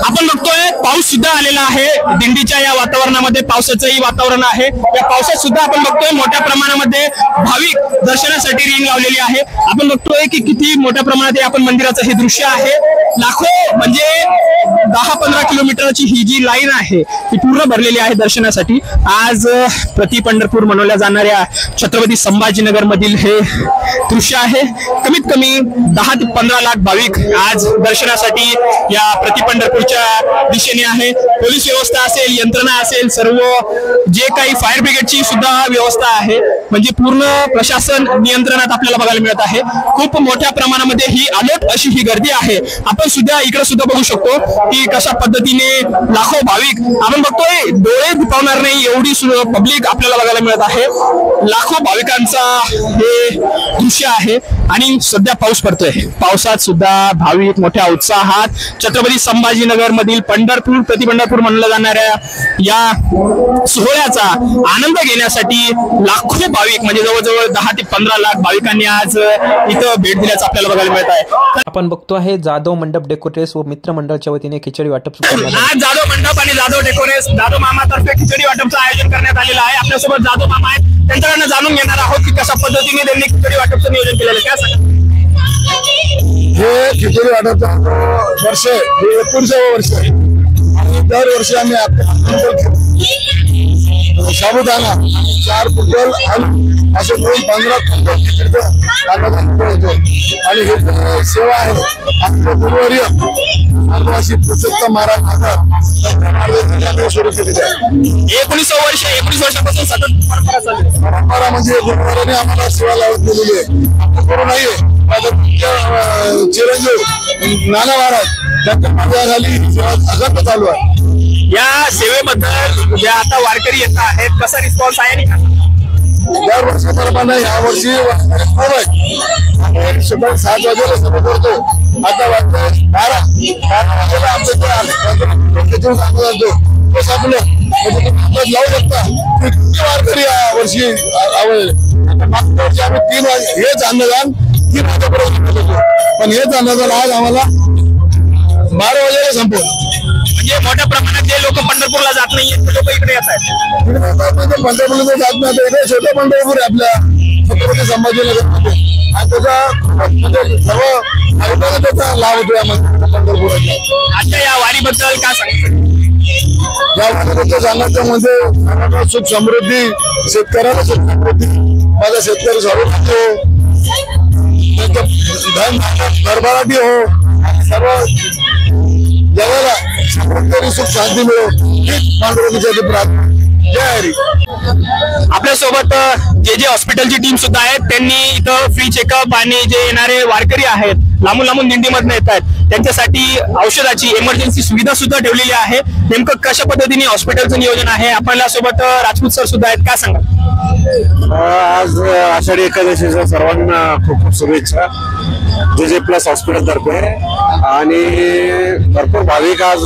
आपण बघतोय पाऊस सुद्धा आलेला आहे दिंडीच्या या वातावरणामध्ये, पावसाचंही वातावरण आहे। या पावसात सुद्धा आपण बघतोय मोठ्या प्रमाणामध्ये भाविक दर्शनासाठी रिंग लावलेली आहे। आपण बघतोय की किती मोठ्या प्रमाणात आपण मंदिराचं हे दृश्य आहे। लाखो म्हणजे 10-15 किलोमीटरची ही जी लाईन आहे ती पूर्ण भरलेली आहे दर्शनासाठी। आज प्रति पंढरपूर मनवल्या जाणाऱ्या छत्रपती संभाजीनगर मधील हे दृश्य आहे। कमीत कमी 10 ते 15 लाख भाविक आज दर्शनासाठी या प्रति पंढरपूरच्या दिशेने आहे। पोलीस व्यवस्था असेल, यंत्रणा असेल, सर्व जे काही फायर ब्रिगेडची सुद्धा व्यवस्था आहे, म्हणजे पूर्ण प्रशासन नियंत्रणात आपल्याला बघायला मिळत आहे। खूप मोठ्या प्रमाणामध्ये ही अलर्ट अशी ही गर्दी आहे। आपण सुद्धा इकडे सुद्धा बघू शकतो की कशा पद्धतीने लाखो भाविक, आपण बघतोय डोळे दिपावणार नाही एवढी पब्लिक आपल्याला बघायला मिळत आहे। लाखो भाविकांचा हे दृश्य आहे आणि सध्या पाऊस पडतोय। पावसात सुद्धा भाविक मोठ्या उत्साहात छत्रपती संभाजीनगर मधील पंढरपूर प्रति पंढरपूर म्हणलं जाणाऱ्या या सोहळ्याचा आनंद घेण्यासाठी लाखो भाविक म्हणजे जवळजवळ 10 ते 15 लाख भाविकांनी आज इथं भेट दिल्याचं आपल्याला बघायला मिळत आहे। आपण बघतो आहे जाधव मंडप डेकोरेटर्स व मित्र मंडळाच्या वतीने खिचडी वाटप आज जाधव मंडप आणि जाधव डेकोरेटर्स जाधव मामातर्फे खिचडी वाटपचं आयोजन करण्यात आलेलं आहे। आपल्यासोबत जाधव मामा आहेत, त्यांच्याकडनं जाणून घेणार आहोत की कशा पद्धतीने त्यांनी खिचडी वाटपचं नियोजन केलेलं आहे। काय सांगा? हे खिचडी वाटपचं वर्ष हे 19वे वर्ष आहे आणि दरवर्षी आम्ही साबुदाणा 4 क्विंटल आणि असे मिळून 15 क्विंटल खिचडीचं अन्नदान करतो आणि हे सेवा आहे आपल्या गुरुवर्य आदिवासी पुरुषोत्तम महाराज सुरू केलेली आहे। 19 वर्षापासून सतत परंपरा म्हणजे गुरुवाराने आम्हाला सेवा लावत गेलेली आहे। करू नाहीये चिरंजीव नाना महाराज त्यांच्या मार्गाखाली सेवा अखंड चालू आहे। या सेवेबद्दल जे आता वारकरी येत आहेत कसा रिस्पॉन्स आहे? दरवर्षीप्रमाणे यावर्षी सकाळी 7 वाजेला सभा करतो, आता वाजता 12 वाजेला आमचं लावू शकता किती वारकरी यावर्षी आवडले। मागच्या वर्षी आम्ही 3 वाजे हेच अन्नदान 3 वाजेपर्यंत होतो, पण हेच अन्नदान आज आम्हाला 12 वाजेला संपवलं। म्हणजे मोठ्या प्रमाणात जे लोक पंढरपूरला जात नाहीये ते लोक इकडे येत आहेत। पंढरपूरला जात नाही, इकडे छोटे पंढरपूर आहे आपल्या छत्रपती संभाजीनगर आणि त्याचा सर्व आयोगाला त्याचा लाभ होतोय आम्हाला पंढरपुराचा। आजच्या या वारीबद्दल काय सांगायचं? या वारीबद्दल सांगायचं म्हणजे सुख समृद्धी, शेतकऱ्याला सुख समृद्धी, माझा शेतकरी सर्व धन भरभराटी हो, सर्व जगाला शेतकरी सुख शांती मिळो ही पांडुरंगाची प्रार्थना। जय हरी। आपल्यासोबत जे हॉस्पिटलची टीम सुद्धा आहे, त्यांनी इथं फ्री चेकअप आणि जे येणारे वारकरी आहेत लांबून दिंडीमधून येत आहेत त्यांच्यासाठी औषधाची इमर्जन्सी सुविधा सुद्धा ठेवलेली आहे। नेमकं कशा पद्धतीने हॉस्पिटलचं नियोजन आहे? आपल्या सोबत राजपूत सर सुद्धा आहेत, काय सांगा? आज आषाढी एकादशीच्या सर्वांना खूप खूप शुभेच्छा जे प्लस हॉस्पिटल तर्फे आणि भरपूर भाविक आज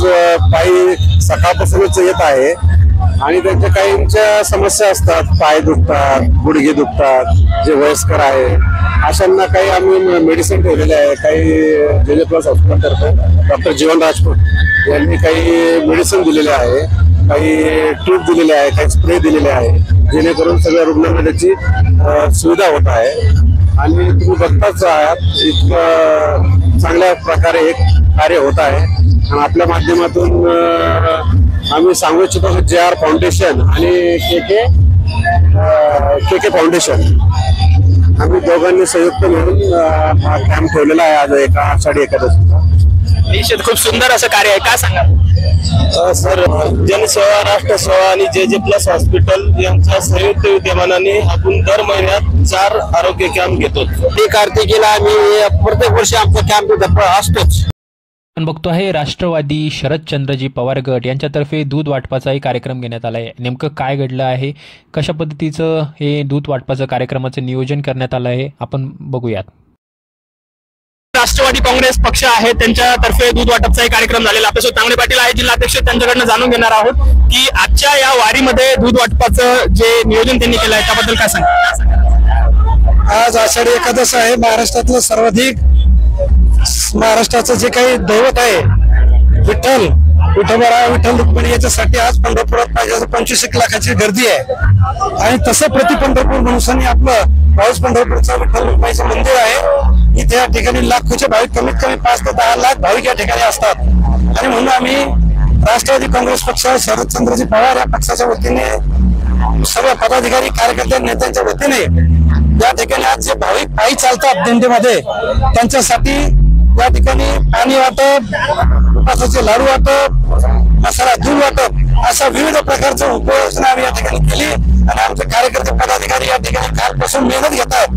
पायी सकाळपासूनच येत आहे आणि त्यांच्या काहींच्या समस्या असतात, पाय दुखतात, गुडघे दुखतात, जे वयस्कर आहे अशांना काही आम्ही मेडिसिन ठेवलेले आहे। काही जे प्लस हॉस्पिटल तर्फे डॉक्टर जीवन राजपूत यांनी काही मेडिसिन दिलेले आहे, काही ट्यूब दिलेले आहे, काही स्प्रे दिलेले आहे, जेणेकरून सगळ्या रुग्णांना त्याची सुविधा होत आहे। आणि तुम्ही बघताच आहात इतकं चांगल्या प्रकारे एक कार्य होत आहे आणि आपल्या माध्यमातून आम्ही सांगू इच्छितो की JR फाउंडेशन आणि के फाउंडेशन आम्ही दोघांनी संयुक्त मिळून हा कॅम्प ठेवलेला आहे आज एका आषाढी एकादशीचा। निश्चित खूप सुंदर असं कार्य आहे, काय सांगा? सर, जनसेवा, राष्ट्रसेवा आणि जे प्लस हॉस्पिटल यांच्या संयुक्त विद्यमानाने आपण दर महिन्यात 4 आरोग्य कॅम्प घेतो। ते कार्तिकीला आम्ही प्रत्येक वर्षी आमचा कॅम्प असतोच। आपण बघतो आहे राष्ट्रवादी शरदचंद्रजी पवार गट यांच्यातर्फे दूध वाटपाचाही कार्यक्रम घेण्यात आला आहे। नेमकं काय घडलं आहे, कशा पद्धतीचं हे दूध वाटपाचं कार्यक्रमाचं नियोजन करण्यात आलं आहे आपण बघूयात। राष्ट्रवादी काँग्रेस पक्ष आहे त्यांच्यातर्फे दूध वाटपचाही कार्यक्रम झालेला। आपल्यासोबत तांगडे पाटील आहे जिल्हाध्यक्ष, त्यांच्याकडनं जाणून घेणार आहोत की आजच्या या वारीमध्ये दूध वाटपाचं जे नियोजन त्यांनी केलं आहे त्याबद्दल काय सांगा? आज आषाढी एकादश आहे. महाराष्ट्रातलं सर्वाधिक महाराष्ट्राचं जे काही दैवत आहे विठ्ठल रुक्मिणी याच्यासाठी आज पंढरपुरात पाहिजे 25 लाखाची गर्दी आहे. आणि तसं प्रति पंढरपूर म्हणून आपलं पाऊस पंढरपूरचं विठ्ठल रुक्मिणीचं मंदिर आहे. इथे या ठिकाणी लाखोचे भाविक, कमीत कमी 5 ते 10 लाख भाविक या ठिकाणी असतात. आणि म्हणून आम्ही राष्ट्रवादी काँग्रेस पक्ष, शरदचंद्रजी पवार या पक्षाच्या वतीने, सर्व पदाधिकारी, कार्यकर्ते, नेत्यांच्या वतीने या ठिकाणी आज जे भाविक पायी चालतात दिंडीमध्ये त्यांच्यासाठी या ठिकाणी पाणी वाटप, उपासाचे लाडू वाटप, मसाला दूध वाटप अशा विविध प्रकारच्या उपाययोजना आम्ही या ठिकाणी केली. आणि आमचे कार्यकर्ते, पदाधिकारी या ठिकाणी कालपासून मेहनत घेतात.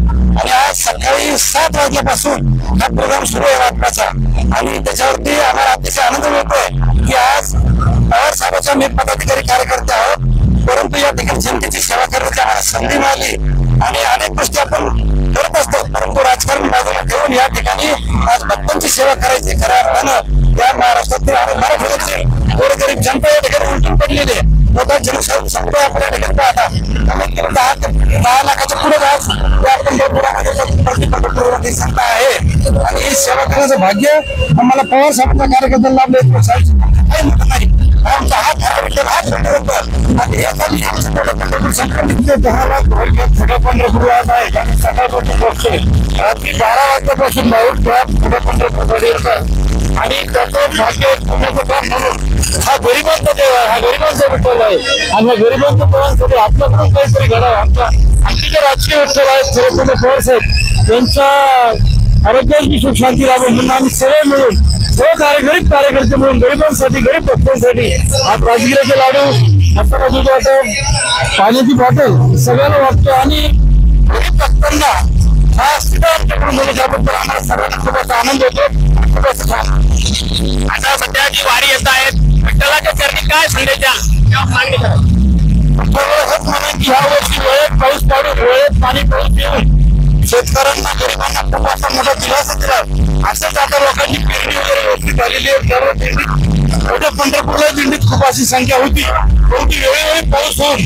आणि आज सकाळी 7 वाजल्यापासून हा प्रोग्राम सुरू आहे वाटपाचा. आणि त्याच्यावरती आम्हाला अतिशय आनंद मिळतोय की आज पवार साहेबांच्या मी पदाधिकारी, कार्यकर्ते आहोत, परंतु या ठिकाणी जनतेची सेवा करण्याची आम्हाला संधी मिळाली. आणि अनेक गोष्टी आपण करत असतो, परंतु राजकारण बाजूला ठेवून या ठिकाणी आज भक्तांची सेवा करायची खऱ्या अर्थानं या महाराष्ट्रातील आणि मराठवाड्यातील गोरगरीब जनता या ठिकाणी उलटून पडलेली आहे. मोठा जनसंख्या आपल्या ठिकाणी पाहता 10 लाखाच्या पुढे आज या पंढरपुरामध्ये संख्या आहे. आणि ही सेवा करण्याचं भाग्य आम्हाला पवार साहेबांच्या कार्यकर्त्यांना लाभले काही म्हणत नाही. आमचा हात आणि पंढरपूर 10 लाख पंढरपूर आहे. आणि सकाळपासून बसते रात्री 12 वाजतापासून पंढरपूर येतात. आणि त्याचं भाग्य पुण्याचं काम म्हणून हा गरिबांचा देव आहे, हा गरिबांचा विठ्ठल आहे. आणि या गरिबांच्या देवांसाठी आपल्याकडून काहीतरी घडावं. आमचे जे राजकीय विठ्ठल आहेत शरदचंद्र पवार साहेब यांच्या आरोग्याची सुख शांती लाभो म्हणून आम्ही सगळे मिळून, गरीब कार्यकर्ते मिळून गरिबांसाठी, गरीब भक्तांसाठी आज राजगिराचे लाडू, मसाला दूध वाटप, पाण्याची बॉटल सगळ्यांना वाटतो. आणि गरीब भक्तांना हा सुद्धा आमच्याकडून बोलू त्याबद्दल आम्हाला सर्वांना खूप असा आनंद होतो. आता सध्या जी वारी येत आहेत विठ्ठलाच्या चरणी काय संदेश द्याल? ह्या वर्षी वेळेत पाऊस पाडून, वेळेत पाणी पाऊस देऊन शेतकऱ्यांना, गरिबांना खूप असा मोठा दिलासा दिला. असंच आता लोकांची पेरणी वगैरे व्यवस्थित झालेली आहे. सर्व दिंडीत पंढरपूरला दिंडीत खूप अशी संख्या होती, परंतु वेळोवेळी पाऊस होऊन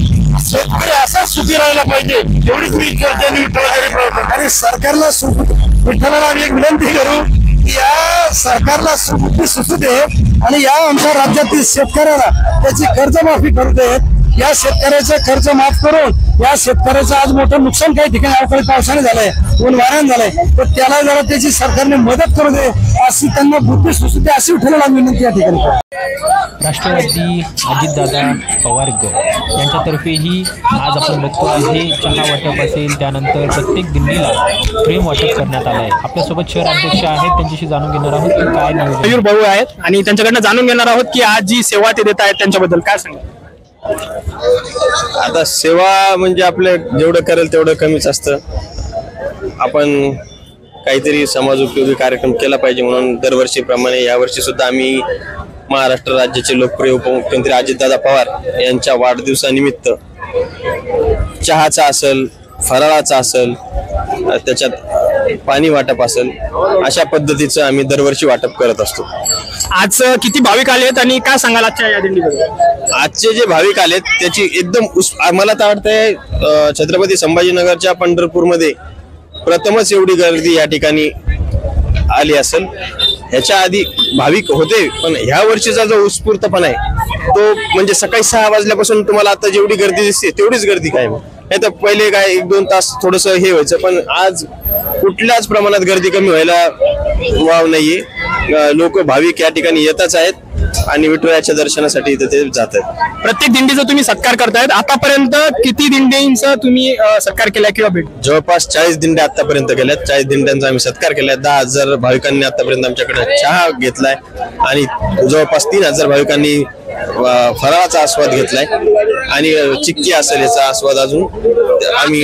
शेतकरी असाच सुखी राहायला पाहिजे एवढीच मी इच्छा त्यांनी विठ्ठलाकडे. आणि सरकारला विठ्ठलाला आम्ही एक विनंती करू की या सरकारला सुबुद्धी सुचू दे आणि या आमच्या राज्यातील शेतकऱ्याला त्याची कर्जमाफी करू देत. या शेतकऱ्याचं कर्ज माफ करून या शेतकऱ्याचं आज मोठं नुकसान काही ठिकाणी अवकाळी पावसाने झालंय, ऊन वाऱ्याने झालंय, तर त्याला जरा त्याची सरकारने मदत करू दे अशी त्यांना बुद्धी सुचू दे अशी विठ्ठलाला विनंती या ठिकाणी. राष्ट्रवादी अजितदादा पवार गट यांच्यातर्फेही आज आपण बघतो आहे चहा वाटप असेल, त्यानंतर प्रत्येक दिंडीला प्रेम वाटप करण्यात आलं आहे. आपल्यासोबत शहर अध्यक्ष आहेत, त्यांच्याशी जाणून घेणार आहोत की काय मयूर भाऊ आहेत आणि त्यांच्याकडनं जाणून घेणार आहोत की आज जी सेवा ते देत आहेत त्यांच्याबद्दल काय सांगा. आता सेवा म्हणजे आपलं जेवढं करेल तेवढं कमीच असतं. आपण काहीतरी समाज उपयोगी कार्यक्रम केला पाहिजे म्हणून दरवर्षीप्रमाणे यावर्षी सुद्धा आम्ही महाराष्ट्र राज्याचे लोकप्रिय उपमुख्यमंत्री अजितदादा पवार यांच्या वाढदिवसानिमित्त चहाचा असेल, फराळाचा असेल, त्याच्यात पाणी वाटप असेल, अशा पद्धतीचं आम्ही दरवर्षी वाटप करत असतो. आज किती भाविक आलेत आणि काय सांगाल आजच्या या दिंडीबद्दल? आजचे जे भाविक आलेत त्याची एकदम मला तर वाटतंय छत्रपती संभाजीनगरच्या पंढरपूरमध्ये प्रथमच एवढी गर्दी या ठिकाणी आली असेल. ह्याच्या आधी भाविक होते, पण ह्या वर्षीचा जो उत्स्फूर्तपणा आहे तो म्हणजे सकाळी 6 वाजल्यापासून तुम्हाला आता जेवढी गर्दी दिसते तेवढीच गर्दी काय नाही तर पहिले काय 1-2 तास थोडस हे व्हायचं, पण आज कुठल्याच प्रमाणात गर्दी कमी व्हायला वाव नाहीये. लोक भाविक या ठिकाणी येतच आहेत आणि विठुरायाच्या दर्शनासाठी इथे ते जात आहेत. प्रत्येक दिंडीचा तुम्ही सत्कार करतायत, आतापर्यंत किती दिंडींचा तुम्ही सत्कार केला किंवा भेट? जवळपास 40 दिंड्या आतापर्यंत केल्यात. 40 दिंड्यांचा आम्ही सत्कार केलाय. 10,000 भाविकांनी आतापर्यंत आमच्याकडे चहा घेतलाय आणि जवळपास 3,000 भाविकांनी फराळाचा आस्वाद घेतलाय आणि चिक्की असेल याचा आस्वाद अजून आम्ही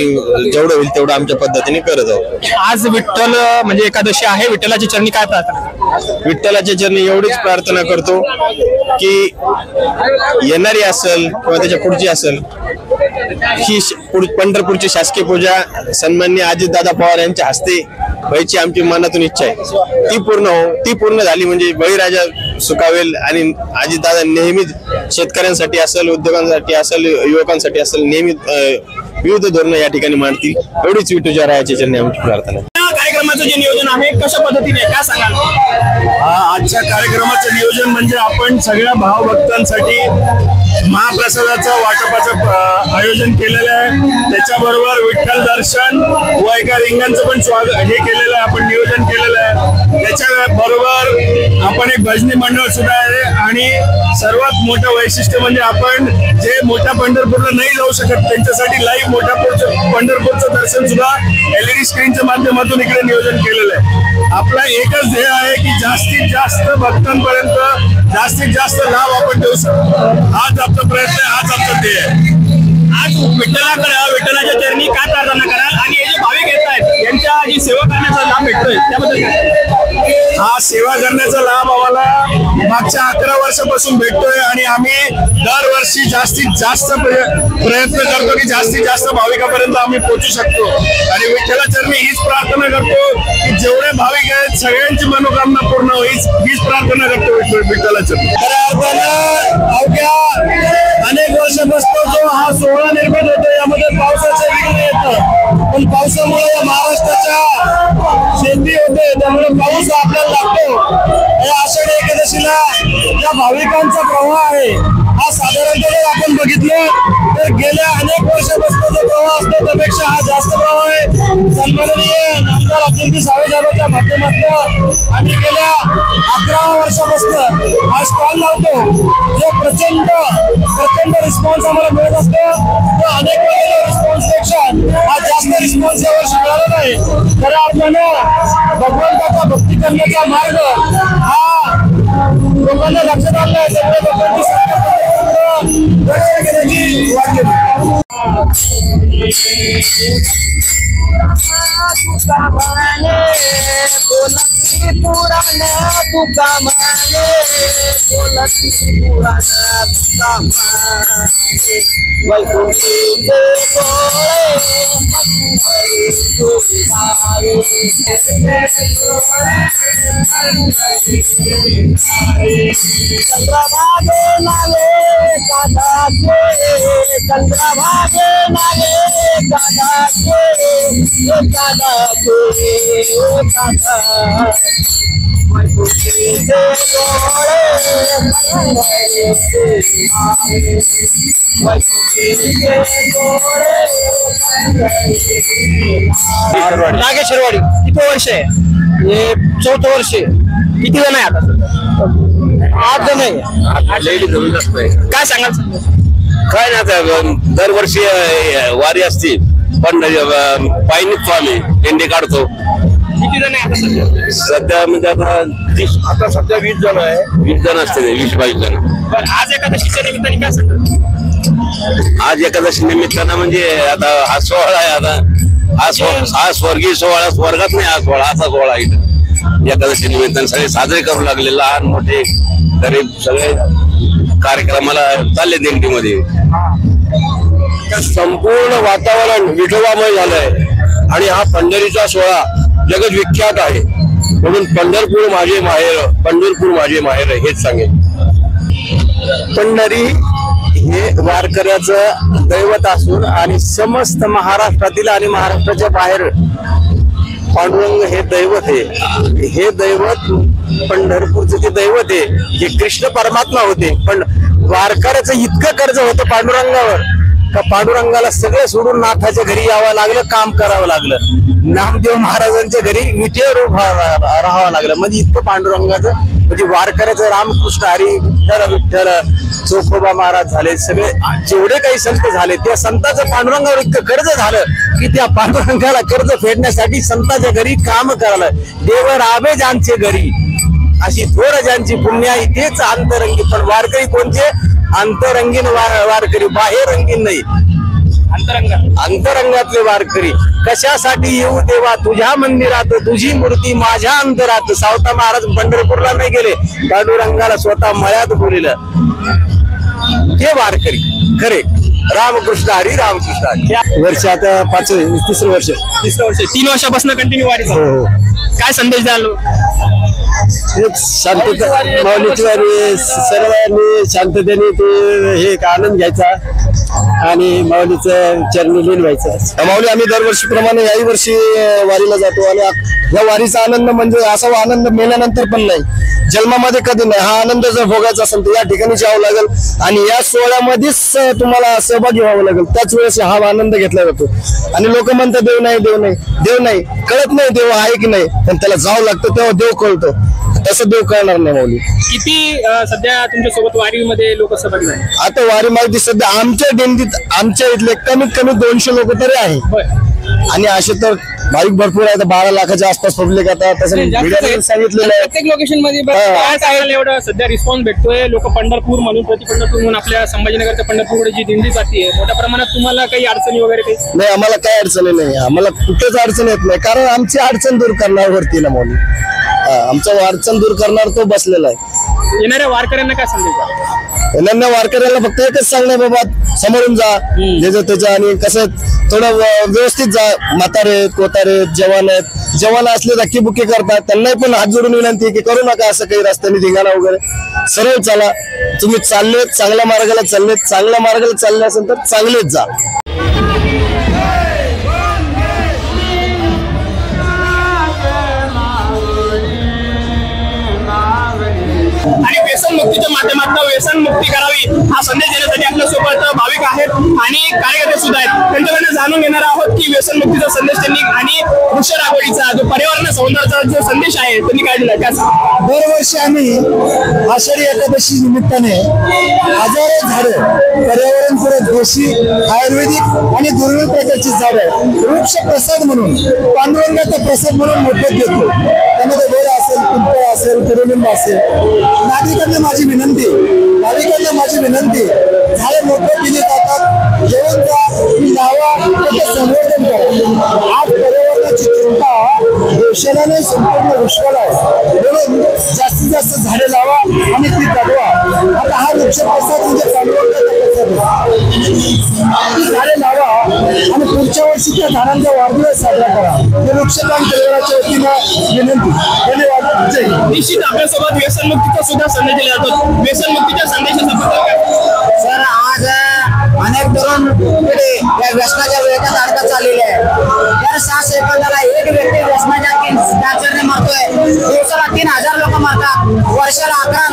जेवढं होईल तेवढं आमच्या पद्धतीने करत आहोत. आज विठ्ठल म्हणजे एकादशी आहे, विठ्ठलाच्या चरणी काय प्रार्थना? विठ्ठलाच्या चरणी एवढीच प्रार्थना करतो की येणारी असेल किंवा त्याच्या पुढची असेल ही पंढरपूरची शासकीय पूजा सन्माननीय अजितदादा पवार यांच्या हस्ते व्हायची आमची मनातून इच्छा आहे. ती पूर्ण हो, ती पूर्ण झाली म्हणजे बळीराजा सुखावेल आणि अजितदादा नेहमी शेतकऱ्यांसाठी असेल, उद्योगांसाठी असेल, युवकांसाठी असेल नेहमी विविध धोरणं या ठिकाणी मांडतील, एवढीच विठूच्या रायाच्या चरणी आमची प्रार्थना आहे. कार्यक्रमाचं जे नियोजन आहे कशा पद्धतीने काय सांगाल? आजच्या कार्यक्रमाचं नियोजन म्हणजे आपण सगळ्या भावभक्तांसाठी महाप्रसादाचं वाटपाचं आयोजन केलेलं आहे. त्याच्याबरोबर विठ्ठल दर्शन व एका रिंगांचं पण स्वागत हे केलेलं आहे, आपण नियोजन केलेलं आहे. त्याच्याबरोबर आपण एक भजनी मंडळ सुद्धा आहे आणि सर्वात मोठं वैशिष्ट्य म्हणजे आपण जे मोठ्या पंढरपूरला नाही जाऊ शकत त्यांच्यासाठी लाईव्ह मोठ्या पंढरपूरचं दर्शन सुद्धा LED स्क्रीनच्या माध्यमातून इकडे नियोजन केलेलं आहे. आपला एकच ध्येय आहे की जास्तीत जास्त भक्तांपर्यंत जास्तीत जास्त लाभ आपण देऊ शकतो. हाच आमचा प्रयत्न आहे, हाच आमचा ध्येय आहे. आज विठ्ठलाच्या चरणी काय प्रार्थना कराल आणि हे जे भाविक येत आहेत यांच्या जी सेवा करण्याचा लाभ भेटतोय त्याबद्दल काय? हा सेवा करण्याचा लाभ आम्हाला मागच्या 11 वर्षापासून भेटतोय आणि आम्ही दरवर्षी जास्तीत जास्त प्रयत्न करतो की जास्तीत जास्त भाविकापर्यंत आम्ही पोहोचू शकतो. आणि विठ्ठलाचरणी हीच प्रार्थना करतो की जेवढे भाविक आहेत सगळ्यांची मनोकामना पूर्ण होईल हीच प्रार्थना करतो विठ्ठलाचरणी. अवघ्या अनेक वर्षापासून जो हा सोहळा निर्मित होतो यामध्ये पावसाचं विघ्न येतं, पण पावसामुळे या महाराष्ट्राच्या शेती होते त्यामुळे पाऊस आपल्याला लागतो. या आषाढी एकादशीला ज्या भाविकांचा प्रवाह आहे हा साधारणतः जर आपण बघितलं तर गेल्या अनेक वर्षापासून जो प्रवाह असतो त्यापेक्षा हा जास्त प्रवाह आहे. सन्माननीय आमदार अब्दुल साहेबांच्या माध्यमातून आम्ही गेल्या 11 वर्षापासून हा स्टॉल लावतो. जो प्रचंड रिस्पॉन्स आम्हाला मिळत असतो तो अनेक रिस्पॉन्सपेक्षा हा जास्त रिस्पॉन्स यावर्षी मिळाला नाही. तर आपल्याला भगवंताचा भक्ती करण्याचा मार्ग हा लोकांना लक्षात आणला आहे. त्यामुळे लोकांची घेण्याची वाटते. नागेश्वरवाडी किती वर्ष आहे? हे 4थं वर्ष आहे. किती जण आहे आता? 8 जण आहे. काय सांगाल? काय नाही, दरवर्षी वारी असते पण पायी निघतो आम्ही, दिंडी काढतो. किती जण आहे आता सध्या? सध्या म्हणजे आता सध्या 20 जण आहे. 20 जण असते, 20-22 जण. बरं, आज एकादशीच्या निमित्ताने काय सांगतात? आज एकादशी निमित्तानं म्हणजे आता हा सोहळा आहे. आता हा स्वर्गीय सोहळा, स्वर्गात नाही हा सोहळा, असा सोहळा इथं एकादशी निमित्तानं सगळे साजरे करू लागले. लहान मोठे गरीब सगळे कार्यक्रमाला चालले दिंडीमध्ये. संपूर्ण वातावरण विठोबामय झालंय आणि हा पंढरीचा सोहळा जगत विख्यात आहे. म्हणून पंढरपूर माझे माहेर, पंढरपूर माझे माहेर हेच सांगेल. पंढरी हे वारकऱ्याचं दैवत असून आणि समस्त महाराष्ट्रातील आणि महाराष्ट्राच्या बाहेर पांडुरंग हे दैवत आहे. हे दैवत पंढरपूरचं जे दैवत आहे हे कृष्ण परमात्मा होते. पण वारकऱ्याचं इतकं कर्ज होतं पांडुरंगावर का पांडुरंगाला सगळं सोडून नाथाच्या घरी यावं लागलं, काम करावं लागलं. नामदेव महाराजांच्या घरी विठे रूप राहावं लागलं. म्हणजे इतकं पांडुरंगाचं म्हणजे वारकऱ्याचं रामकृष्ण हरी विठ्ठल चोखोबा महाराज झाले, सगळे जेवढे काही संत झाले त्या संतांचं पांडुरंगावर इतकं कर्ज झालं की त्या पांडुरंगाला कर्ज फेडण्यासाठी संतांच्या घरी काम करायला. देव राबे ज्यांचे घरी अशी थोडं ज्यांची पुण्याई तेच अंतरंगी. पण वारकरी कोणते? अंतरंगीन वारकरी, बाहेर रंगीन नाही, अंतरंगातले वारकरी. कशासाठी येऊ देवा तुझ्या मंदिरात, तुझी मूर्ती माझ्या अंतरात. सावता महाराज पंढरपूरला नाही गेले, पांडुरंगाला स्वतः मळ्यात बोलिलं. हे वारकरी खरे. रामकृष्ण हरी, रामकृष्ण हरी. वर्ष आता 3रं वर्ष. 3 वर्षापासून कंटिन्यू वारी चालू. काय संदेश द्याल? एक शांतता, माऊलीची वारी सर्वांनी शांततेने ते हे एक आनंद घ्यायचा. आणि माऊलीचं चरणी लीन व्हायचं. माऊली आम्ही दरवर्षीप्रमाणे याही वर्षी वारीला जातो आणि या वारीचा आनंद म्हणजे असा आनंद मेल्यानंतर पण नाही, जन्मामध्ये कधी नाही. हा आनंद जर भोगायचा असेल तर या ठिकाणी यावं लागेल आणि या सोहळ्यामध्येच तुम्हाला सहभागी व्हावं लागेल. त्याच वेळेस हा आनंद घेतला जातो. आणि लोक म्हणतात देव नाही देव नाही देव नाही, कळत नाही देव आहे की नाही, पण त्याला जावं लागतं तेव्हा देव कळतो. तसं देव कळणार नाही माऊली. किती सध्या तुमच्या सोबत वारीमध्ये लोक सहभागी झाले? आता वारी माहिती सध्या आमच्या दिंडीत आमच्या इथले कमीत कमी 200 लोक तरी आहे. आणि असे तर भाविक भरपूर आहे. 12 लाखाच्या आसपास पब्लिक आता तसं सांगितलेलं आहे. प्रत्येक लोकेशन मध्ये काय सांगायला एवढं सध्या रिस्पॉन्स भेटतोय? लोक पंढरपूर म्हणून प्रति पंढरपूर म्हणून आपल्या संभाजीनगरच्या पंढरपूरकडे जी दिंडी जाते मोठ्या प्रमाणात, तुम्हाला काही अडचणी वगैरे काही? नाही, आम्हाला काही अडचणी नाही. आम्हाला कुठेच अडचण येत नाही, कारण आमची अडचण दूर करणार वरती ना म्हणून आमचं अडचण दूर करणार तो बसलेला आहे. येणाऱ्या वारकऱ्यांना काय सांगायचं? येणाऱ्या वारकऱ्याला फक्त एकच सांगणार, बाबा समोरून जा ज्याचं त्याच्या, आणि कसं थोडं व्यवस्थित जा. म्हातारे कोतारे जवान आहेत, जवान असले धक्कीबुक्की करतात, त्यांनाही पण हात जोडून विनंती की करू नका असं काही रस्त्याने धिंगाणा वगैरे. सरळ चला. तुम्ही चाललेत चांगल्या मार्गाला चाललेत, चांगल्या मार्गाला चालले असेल तर चांगलेच जा. आणि व्यसन मुक्तीच्या माध्यमातून व्यसन मुक्ती करावी हा संदेश देण्यासाठी आपल्या सोबत भाविक आहेत आणि कार्यकर्ते सुद्धा आहेत. त्यांच्याकडे जाणून घेणार आहोत की व्यसन मुक्तीचा संदेश त्यांनी आणि वृक्ष लागवडीचा जो पर्यावरण सौंदर्याचा जो संदेश आहे त्यांनी काय दिला? दरवर्षी आम्ही आषाढी एकादशी निमित्ताने हजारो झाडं, पर्यावरणपूरक देशी आयुर्वेदिक आणि दुर्मिळ प्रकारची झाडं वृक्ष प्रसाद म्हणून, पांडुरंगाचा प्रसाद म्हणून मोफत देतो. त्यामध्ये वेळ असेल, पिंपळ असेल, कडुलिंब असेल. नागरिकांना माझी विनंती, झाडे मोठे दिली जातात, घेऊन जा, लावा, त्याचं संवर्धन करा. आज पर्यावरणाची चिंता देशाला नाही संपूर्ण विश्वाला आहे, म्हणून जास्तीत जास्त झाडे लावा आणि ती जगवा. आता हा वृक्ष प्रसाद म्हणजे पांडुरंगाचा प्रसाद, ती झाडे लावा आणि पुढच्या वर्षी त्या झाडांचा वाढदिवस साजरा करा. हे वृक्षदान परिवाराच्या वतीनं विनंती. धन्यवाद. निश्चित आपल्यासोबत व्यसनमुक्तीचा सुद्धा संदेश दिला जातो. व्यसनमुक्तीच्या संदेशाचा सर, आज अनेक तरुण पिढी या व्यसनाच्या वेगात अडकत चाललेली आहे. दर 6 सेकंदाला एक व्यक्ती व्यसनाच्या कॅन्सरने मरतोय. दिवसाला 3000 लोक मरतात. वर्षाला 11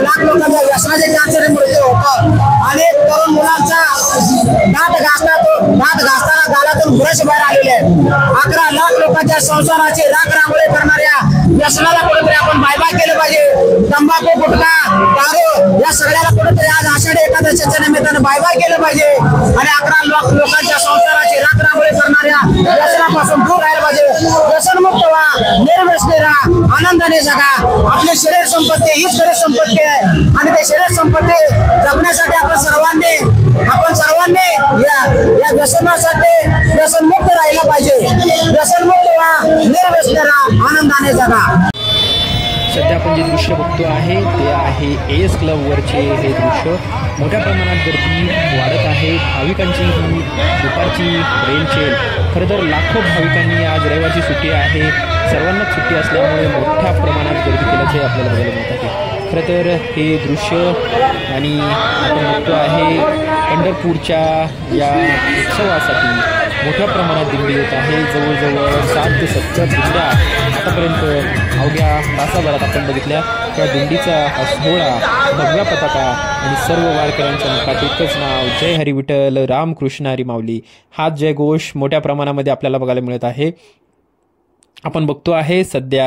लाख लोकांच्या व्यसनाच्या कॅन्सरने मृत्यू होतो. अनेक तरुण मुलांचा दात घासताना गालातून ब्रश बाहेर आलेले आहेत. 11 लाख लोकांच्या संसाराची राख रांगोळी करणाऱ्या व्यसनाला कुठेतरी आपण बाय केलं पाहिजे. तंबाखू, गुटखा, दारू या सगळ्याला कुठेतरी आज आषाढी एकादशीच्या निमित्तानं बाय केलं पाहिजे. आणि 11 लाख लोकांच्या संसाराची राख रांगोळी करणाऱ्या व्यसनापासून दूर राहायला पाहिजे. व्यसनमुक्त व्हा, निर्व्यसनी राहा, आनंदाने जगा. आपली शरीर संपत्ती हीच खरी संपत्ती आहे आणि ते शरीर संपत्ती जपण्यासाठी आपण सर्वांनी या व्यसनासाठी व्यसनमुक्त राहिलं पाहिजे. व्यसनमुक्त व्हा, निर्व्यसनी राहा, आनंदाने जगा. सध्या आपण जे दृश्य बघतो आहे ते आहे एस क्लबवरचे हे दृश्य. मोठ्या प्रमाणात गर्दी वाढत आहे. भाविकांची ही दुपारची रेलचेल. खरं तर लाखो भाविकांनी आज रविवारची सुट्टी आहे, सर्वांनाच सुट्टी असल्यामुळे मोठ्या प्रमाणात गर्दी केल्याचे आपल्याला बघायला मिळत आहे. खरं तर हे दृश्य आणि आपण बघतो आहे पंढरपूरच्या या उत्सवासाठी मोठ्या प्रमाणात दिंडी येत आहे. जवळजवळ 60 ते 70 दिंड्या आतापर्यंत अवघ्या तासाभरात आपण बघितल्या. त्या दिंडीचा हा सोहळा, भगव्या पताका आणि सर्व वारकऱ्यांच्या मुखात एकच नाव, जय हरी विठ्ठल, रामकृष्ण हरी माऊली, हाच जयघोष मोठ्या प्रमाणामध्ये आपल्याला बघायला मिळत आहे. आपण बघतो आहे सध्या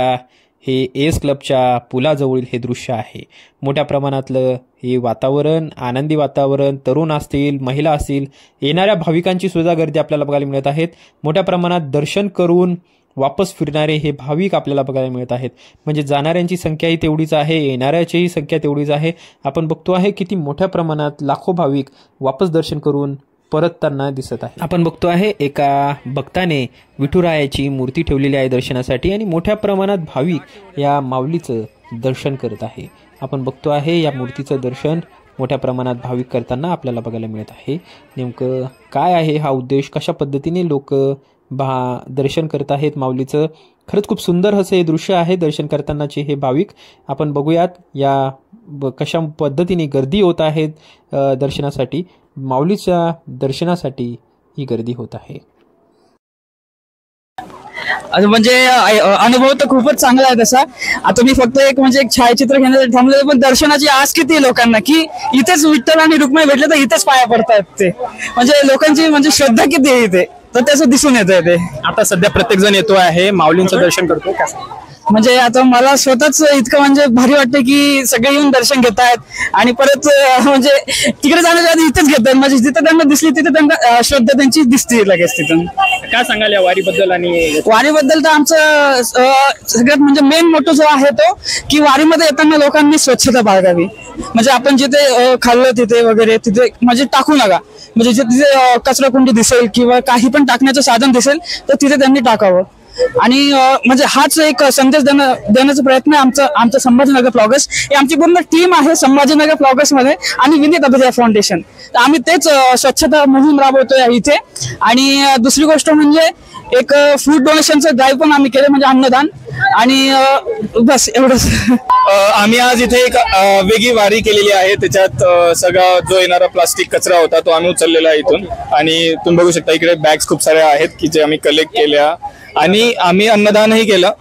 हे एस क्लबच्या पुलाजवळील हे दृश्य आहे. मोठ्या प्रमाणातलं हे वातावरण, आनंदी वातावरण, तरुण असतील, महिला असतील, येणाऱ्या भाविकांची सुद्धा गर्दी आपल्याला बघायला मिळत आहेत. मोठ्या प्रमाणात दर्शन करून वापस फिरणारे हे भाविक आपल्याला बघायला मिळत आहेत. म्हणजे जाणाऱ्यांची संख्याही तेवढीच आहे, येणाऱ्याचीही संख्या तेवढीच आहे. आपण बघतो आहे किती मोठ्या प्रमाणात लाखो भाविक वापस दर्शन करून परतताना दिसत आहे. आपण बघतो आहे एका भक्ताने विठुरायाची मूर्ती ठेवलेली आहे दर्शनासाठी आणि मोठ्या प्रमाणात भाविक या माऊलीचं दर्शन करत आहे. आपण बघतो आहे या मूर्तीचं दर्शन मोठ्या प्रमाणात भाविक करताना आपल्याला बघायला मिळत आहे. नेमकं काय आहे हा उद्देश, कशा पद्धतीने लोक दर्शन करत आहेत माऊलीचं. खरंच खूप सुंदर असं हे दृश्य आहे दर्शन करतानाचे हे भाविक. आपण बघूयात या कशा पद्धतीने गर्दी होत आहेत दर्शनासाठी. माऊलीच्या दर्शनासाठी ही गर्दी होत आहे. म्हणजे अनुभव तर खूपच चांगला आहे तसा. आता मी फक्त एक छायाचित्र घेण्यासाठी थांबले, पण दर्शनाची आस किती आहे लोकांना की इथेच विठ्ठल आणि रुक्मिणी भेटले तर इथेच पाया पडतायत ते. म्हणजे लोकांची श्रद्धा किती आहे इथे, तर त्याचं दिसून येत आहे ते. आता सध्या प्रत्येक जण येतो आहे, माऊलींचं दर्शन करतो. म्हणजे आता मला स्वतःच इतकं भारी वाटतं की सगळे येऊन दर्शन घेत आहेत आणि परत तिकडे जाण्याच्या आधी इथेच घेत आहेत. म्हणजे जिथे त्यांना दिसली तिथे त्यांना श्रद्धा त्यांची दिसते लगेच तिथून. काय सांगाल या वारीबद्दल? आणि वारीबद्दल तर आमचं सगळ्यात मेन मोटो जो आहे तो की वारीमध्ये येताना लोकांनी स्वच्छता बाळगावी. म्हणजे आपण जिथे खाल्लं तिथे वगैरे तिथे टाकू नका. म्हणजे जिथे कचरा कुंडी दिसेल किंवा काही पण टाकण्याचं साधन दिसेल तर तिथे त्यांनी टाकावं. आणि हाच एक संदेश देण्याचा प्रयत्न आहे आमचं संभाजीनगर फ्लॉगर्स. ही आमची पूर्ण टीम आहे संभाजीनगर फ्लॉगर्स मध्ये आणि विनीत अभिजय फाउंडेशन. तर आम्ही तेच स्वच्छता मोहीम राबवतोय इथे. आणि दुसरी गोष्ट एक फूड डोनेशनचं ड्राईव्ह पण आम्ही केलं, म्हणजे अन्नदान. आणि बस एवढंच. आम्ही आज इथे एक वेगळी वारी केलेली आहे. त्याच्यात सगळा जो येणारा प्लास्टिक कचरा होता तो आम्ही उचललेला आहे इथून. आणि तुम्ही बघू शकता इकडे बॅग्स खूप साऱ्या आहेत की जे आम्ही कलेक्ट केल्या. आणि आम्ही अन्नदानही केलं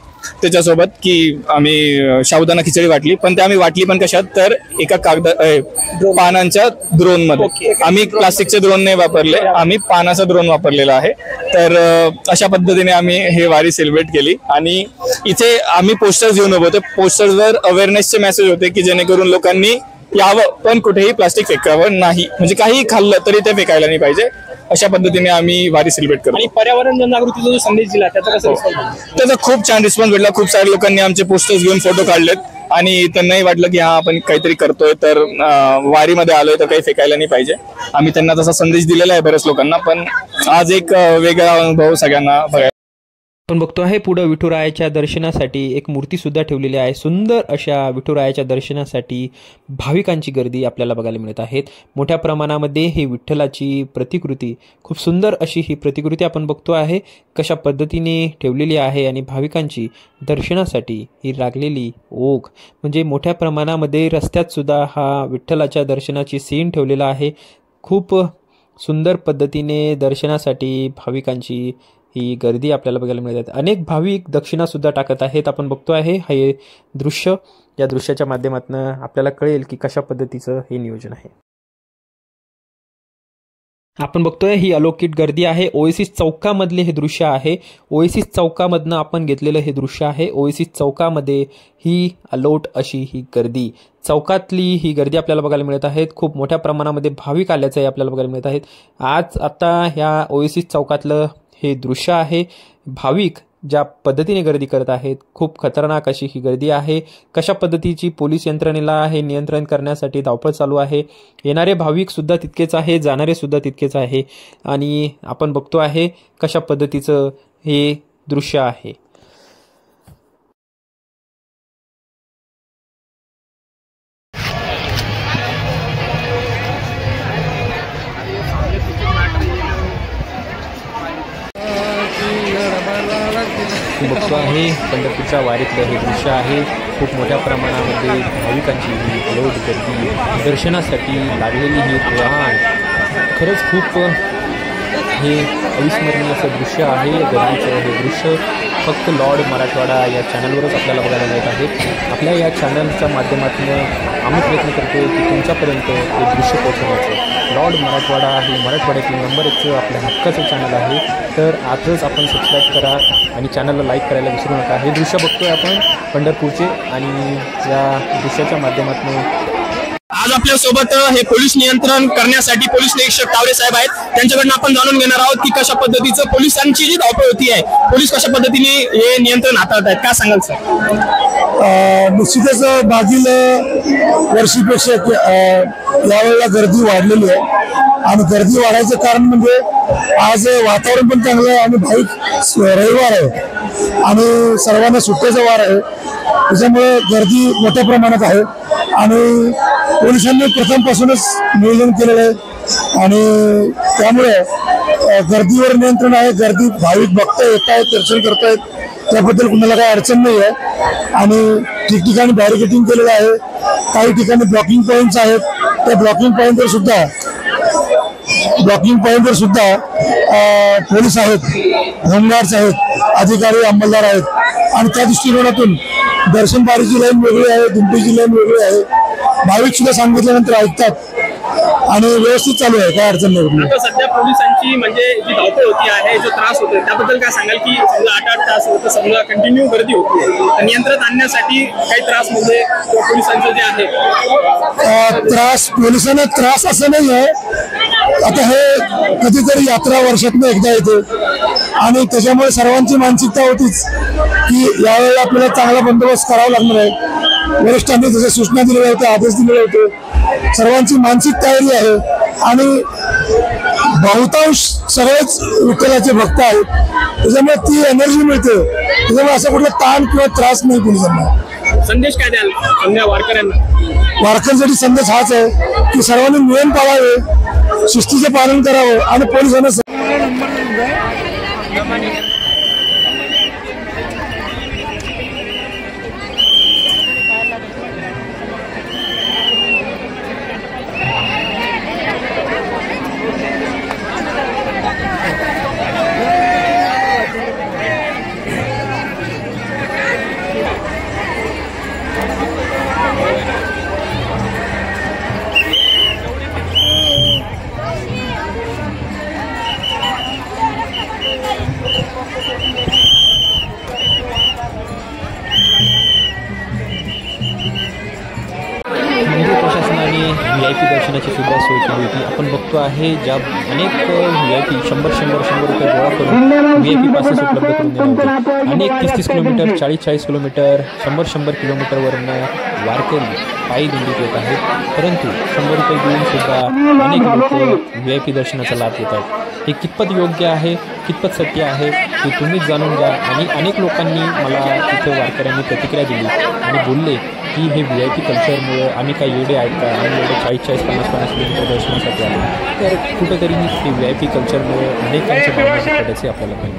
त्याच्यासोबत, की आम्ही साबुदाणा खिचडी वाटली. पण ते आम्ही वाटली पण कशात, तर एका पानांच्या द्रोण मध्ये. आम्ही प्लास्टिकचे द्रोण नाही वापरले, आम्ही पानाचा द्रोण वापरलेला आहे. तर अशा पद्धतीने आम्ही हे वारी सेलिब्रेट केली. आणि इथे आम्ही पोस्टर्स घेऊन उभे होते. पोस्टर्सवर अवेअरनेसचे मेसेज होते की जेणेकरून लोकांनी यावं पण कुठेही प्लास्टिक फेकावं नाही. म्हणजे काही खाल्लं तरी ते फेकायला नाही पाहिजे. अशा पद्धतीने आम्ही वारी सेलिब्रेट करतो. आणि पर्यावरण जनजागृतीचा जो संदेश दिला त्याचा कसं रिस्पॉन्स? त्याचा खूप छान रिस्पॉन्स भेटला. खूप साऱ्या लोकांनी आमचे पोस्टर्स घेऊन फोटो काढलेत आणि त्यांनाही वाटलं की आपण काहीतरी करतोय, तर वारीमध्ये आलोय तर काही फेकायला नाही पाहिजे. आम्ही त्यांना तसा संदेश दिलेला आहे बऱ्याच लोकांना. पण आज एक वेगळा अनुभव सगळ्यांना बघायला. आपण बघतो आहे पुढे विठुरायाच्या दर्शनासाठी एक मूर्ती सुद्धा ठेवलेली आहे. सुंदर अशा विठुरायाच्या दर्शनासाठी भाविकांची गर्दी आपल्याला बघायला मिळत आहेत. मोठ्या प्रमाणामध्ये ही विठ्ठलाची प्रतिकृती, खूप सुंदर अशी ही प्रतिकृती आपण बघतो आहे कशा पद्धतीने ठेवलेली आहे. आणि भाविकांची दर्शनासाठी ही लागलेली ओघ, म्हणजे मोठ्या प्रमाणामध्ये रस्त्यात सुद्धा हा विठ्ठलाच्या दर्शनाची सीन ठेवलेला आहे. खूप सुंदर पद्धतीने दर्शनासाठी भाविकांची ही गर्दी आपल्याला बघायला मिळतात. अनेक भाविक दक्षिणा सुद्धा टाकत आहेत. आपण बघतो आहे हे दृश्य. या दृश्याच्या माध्यमातून आपल्याला कळेल की कशा पद्धतीचं हे नियोजन आहे. आपण बघतोय ही अलौकिक गर्दी आहे. ओएसिस चौकामधले हे दृश्य आहे. ओएसिस चौकामधनं आपण घेतलेलं हे दृश्य आहे. ओएसिस चौकामध्ये ही अलोट अशी ही गर्दी, चौकातली ही गर्दी आपल्याला बघायला मिळत आहेत. खूप मोठ्या प्रमाणामध्ये भाविक आल्याचंही आपल्याला बघायला मिळत आहेत. आता ह्या ओएसिस चौकातलं हे दृश्य आहे. भाविक ज्या पद्धतीने गर्दी करत आहेत, खूप खतरनाक अशी ही गर्दी आहे. कशा पद्धतीची पोलीस यंत्रणेला हे नियंत्रण करण्यासाठी धावपळ चालू आहे. येणारे भाविक सुद्धा तितकेच आहे, जाणारे सुद्धा तितकेच आहे. आणि आपण बघतो आहे कशा पद्धतीचं हे दृश्य आहे. बघतो आहे पंढरपूरच्या वारीतलं हे दृश्य आहे. खूप मोठ्या प्रमाणामध्ये भाविकांची ही अलोट गर्दी, दर्शनासाठी लागलेली ही रांग, खरंच खूप हे अविस्मरणीय असं दृश्य आहे. गर्दीचं हे दृश्य फक्त लॉर्ड मराठवाडा या चॅनलवरच आपल्याला बघायला मिळत आहे. आपल्या या चॅनलच्या माध्यमातून आम्ही प्रयत्न करतो की तुमच्यापर्यंत हे दृश्य पोहोचवण्याचं. लॉर्ड मराठवाडा हे मराठवाड्यातील नंबर 1चं आपल्या हक्काचं चॅनल आहे. तर आजच आपण सबस्क्राईब करा आणि चॅनलला लाईक करायला विसरू नका. हे दृश्य बघतोय आपण पंढरपूरचे आणि या दृश्याच्या माध्यमातून आज आपल्या सोबत हे पोलीस नियंत्रण करण्यासाठी पोलीस निरीक्षक तावरे साहेब आहेत. त्यांच्याकडून आपण जाणून घेणार आहोत की कशा पद्धतीचं पोलिसांची जी धावपळ होती आहे, पोलीस कशा पद्धतीने हे नियंत्रण हाताळत आहेत, काय सांगाल सर? निश्चितच मागील वर्षीपेक्षा यावेळेला गर्दी वाढलेली आहे. आणि गर्दी वाढायचं कारण म्हणजे आज वातावरण पण चांगलं आहे आणि भाविक रविवार आहे आणि सर्वांना सुट्ट्याचा वार आहे. त्याच्यामुळे गर्दी मोठ्या प्रमाणात आहे आणि पोलिसांनी प्रथमपासूनच नियोजन केलेलं आहे आणि त्यामुळे गर्दीवर नियंत्रण आहे. गर्दी भाविक बघता येत आहेत, दर्शन करतायत, त्याबद्दल कुणाला काही अडचण नाही आहे. आणि ठिकठिकाणी बॅरिकेटिंग केलेलं आहे. काही ठिकाणी ब्लॉकिंग पॉईंट्स आहेत. त्या ब्लॉकिंग पॉईंटवर सुद्धा ब्लॉकिंग पॉईंटवर सुद्धा पोलीस आहेत, होमगार्ड्स आहेत, अधिकारी अंमलदार आहेत आणि त्या दृष्टिकोनातून दर्शन बारीची लाईन वेगळी आहे, दिंडीची लाईन वेगळी आहे. भाविक सुद्धा सांगितल्यानंतर ऐकतात आणि व्यवस्थित चालू आहे, काय अडचण नाही. आता सध्या पोलिसांची म्हणजे जी धावपळ होती आहे, जो त्रास होतोय त्याबद्दल काय सांगाल की समजा 8-8 तास होतं, समजा कंटिन्यू गर्दी होती, नियंत्रण आणण्यासाठी काही त्रास म्हणजे पोलिसांचं जे आहे त्रास पोलिसांना त्रास असं नाही आहे. आता हे कधीतरी यात्रा वर्षातून एकदा येते आणि त्याच्यामुळे सर्वांची मानसिकता होतीच की यावेळेला आपल्याला चांगला बंदोबस्त करावा लागणार आहे. वरिष्ठांनी जसे सूचना दिलेल्या होत्या, आदेश दिलेले होते, सर्वांची मानसिक तयारी आहे आणि बहुतांश सगळेच विठ्ठलाचे भक्त आहेत, त्याच्यामुळे ती एनर्जी मिळते. त्याच्यामुळे असं कुठला ताण किंवा त्रास नाही पोलिसांना. संदेश काय द्याल समजा वारकऱ्यांना? वारकऱ्यांसाठी संदेश हाच आहे की सर्वांनी नियम पाळावे, शिस्तीचे पालन करावं आणि पोलिसांना VIP दर्शनाची सुद्धा सोय केली होती. आपण बघतो आहे ज्या अनेक VIP 100 रुपये गोळा करून VIP पासेस उपलब्ध करून देण्यात होते. अनेक 30 किलोमीटर 40 किलोमीटर 100 किलोमीटरवरनं वारकरी पायी दिंडीत येत आहेत, परंतु 100 रुपये देऊन सुद्धा अनेक लोक VIP दर्शनाचा लाभ घेत आहेत. हे कितपत योग्य आहे, कितपत सत्य आहे हे तुम्हीच जाणून घ्या. आणि अनेक लोकांनी मला तिथे वारकऱ्यांनी प्रतिक्रिया दिली आणि बोलले की हे VIP कल्चरमुळे आम्ही काही येडे आहेत का, आम्ही एवढे 40-50 किलोमीटर दर्शनासाठी आलो. तर कुठेतरी हे VIP कल्चरमुळे अनेकांच्या भावना पडायचे आपल्याला पाहिजे.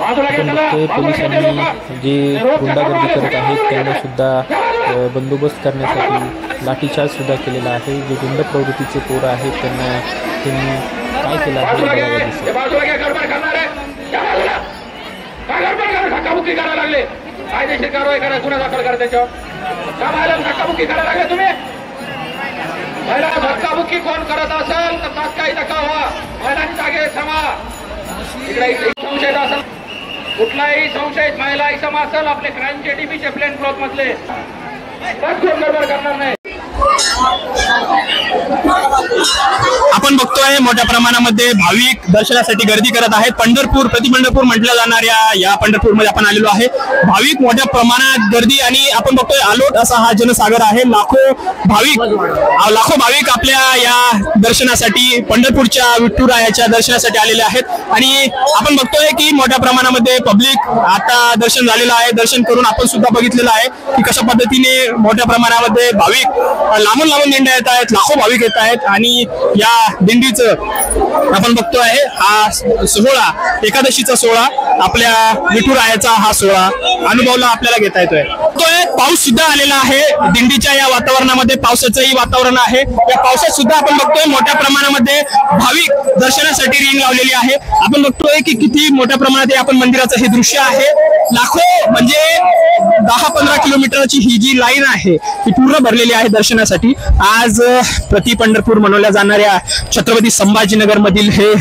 आपण बघतोय पोलिसांनी जे गुंडागर्दी करत आहेत त्यांना सुद्धा बंदोबस्त करण्यासाठी लाठीचार्ज सुद्धा केलेला आहे. जे गुंड प्रवृत्तीचे पोरं आहेत त्यांनी काय केलं आहे कायदेशीर कारवाई करा, गुन्हा दाखल करा त्याच्यावर. का महिला धक्काबुक्की करायला लागले तुम्ही? महिला धक्काबुक्की कोण करत असेल तर तात्काळ धक्का व्हा, महिलांनी जागे थांबा. इकडे संशयित असेल, कुठलाही संशयित महिला इसम असेल आपले क्राईमचे डीबीचे प्लेन क्लॉथ मधले कोण गडबड करणार नाही. आपण बघतोय मोठ्या प्रमाणामध्ये भाविक दर्शनासाठी गर्दी करत आहेत. पंढरपूर प्रतिपंढरपूर म्हटल्या जाणाऱ्या या पंढरपूरमध्ये आपण आलेलो आहे. भाविक मोठ्या प्रमाणात गर्दी आणि आपण बघतोय आलोट असा हा जनसागर आहे. लाखो भाविक आपल्या या दर्शनासाठी पंढरपूरच्या विठुरायाच्या दर्शनासाठी आलेले आहेत आणि आपण बघतोय की मोठ्या प्रमाणामध्ये पब्लिक आता दर्शन झालेलं आहे. दर्शन करून आपण सुद्धा बघितलेलं आहे की कशा पद्धतीने मोठ्या प्रमाणामध्ये भाविक लांबून दिंड्या येत आहेत, लाखो भाविक येत आहेत आणि या दिंडीचं आपण बघतो आहे हा सोहळा, एकादशीचा सोहळा, आपल्या विठुरायाचा हा सोहळा अनुभवला आपल्याला घेता येतोय. पाऊस सुद्धा आलेला आहे. दिंडीच्या या वातावरणामध्ये पावसाचंही वातावरण आहे. या पावसात सुद्धा आपण बघतोय मोठ्या प्रमाणामध्ये भाविक दर्शनासाठी रिंग लावलेली आहे. आपण बघतोय की किती मोठ्या प्रमाणात आपण मंदिराचं हे दृश्य आहे. लाखो म्हणजे 10-15 किलोमीटरची ही जी लाईन आहे ही पूर्ण भरलेली आहे दर्शनासाठी. आज प्रति पंढरपूर म्हणवल्या जाणाऱ्या छत्रपती संभाजीनगर मधील हे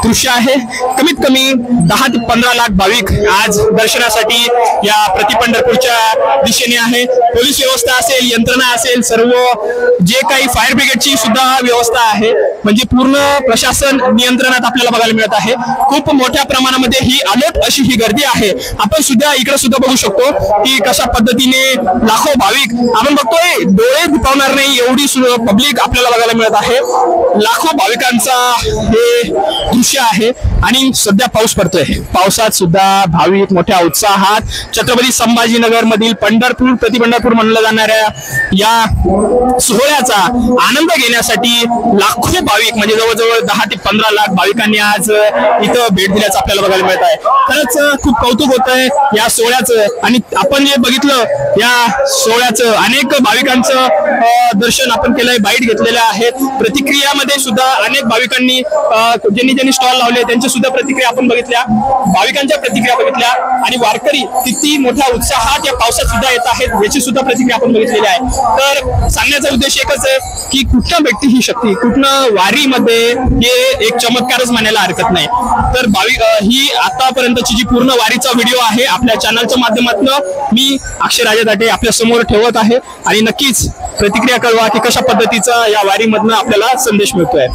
दृश्य आहे. कमीत कमी 10 ते 15 लाख भाविक आज दर्शनासाठी या प्रति पंढरपूरच्या दिशेने आहे. पोलीस व्यवस्था असेल, यंत्रणा असेल, सर्व जे काही फायर ब्रिगेडची सुद्धा व्यवस्था आहे, म्हणजे पूर्ण प्रशासन नियंत्रणात आपल्याला बघायला मिळत आहे. खूप मोठ्या प्रमाणामध्ये ही आलोट अशी ही गर्दी आहे. आपण आपण सुद्धा इकडे सुद्धा बघू शकतो की कशा पद्धतीने लाखो भाविक आपण बघतोय, डोळे दिपावणार नाही एवढी पब्लिक आपल्याला बघायला मिळत आहे. लाखो भाविकांचा हे दृश्य आहे आणि सध्या पाऊस पडतोय. पावसात सुद्धा भाविक मोठ्या उत्साहात छत्रपती संभाजीनगर मधील पंढरपूर प्रतिपंढरपूर म्हणलं जाणाऱ्या या सोहळ्याचा आनंद घेण्यासाठी लाखो भाविक म्हणजे जवळजवळ 10 ते 15 लाख भाविकांनी आज इथं भेट दिल्याचं आपल्याला बघायला मिळत आहे. खरंच खूप कौतुक होत आहे या सोहळ्याचं. आणि आपण जे बघितलं या सोहळ्याचं, अनेक भाविकांचं दर्शन आपण केलंय, बाईट घेतलेल्या आहेत. प्रतिक्रियामध्ये सुद्धा अनेक भाविकांनी ज्यांनी स्टॉल लावले त्यांच्या सुद्धा प्रतिक्रिया आपण बघितल्या, भाविकांच्या प्रतिक्रिया बघितल्या आणि वारकरी किती मोठ्या उत्साहात या पावसात सुद्धा येत आहेत याची सुद्धा प्रतिक्रिया आपण बघितलेली आहे. तर सांगण्याचा उद्देश एकच आहे की कुठनं भेटते ही शक्ती, कुठनं वारीमध्ये हे एक चमत्कारच म्हणायला हरकत नाही. तर ही आतापर्यंतची जी पूर्ण वारीचा व्हिडिओ आहे आपल्या चॅनलच्या माध्यमातून मी अक्षय राजा दाटे आपल्या समोर ठेवत आहे आणि नक्कीच प्रतिक्रिया कळवा की कशा पद्धतीचा या वारीमधनं आपल्याला संदेश मिळतोय.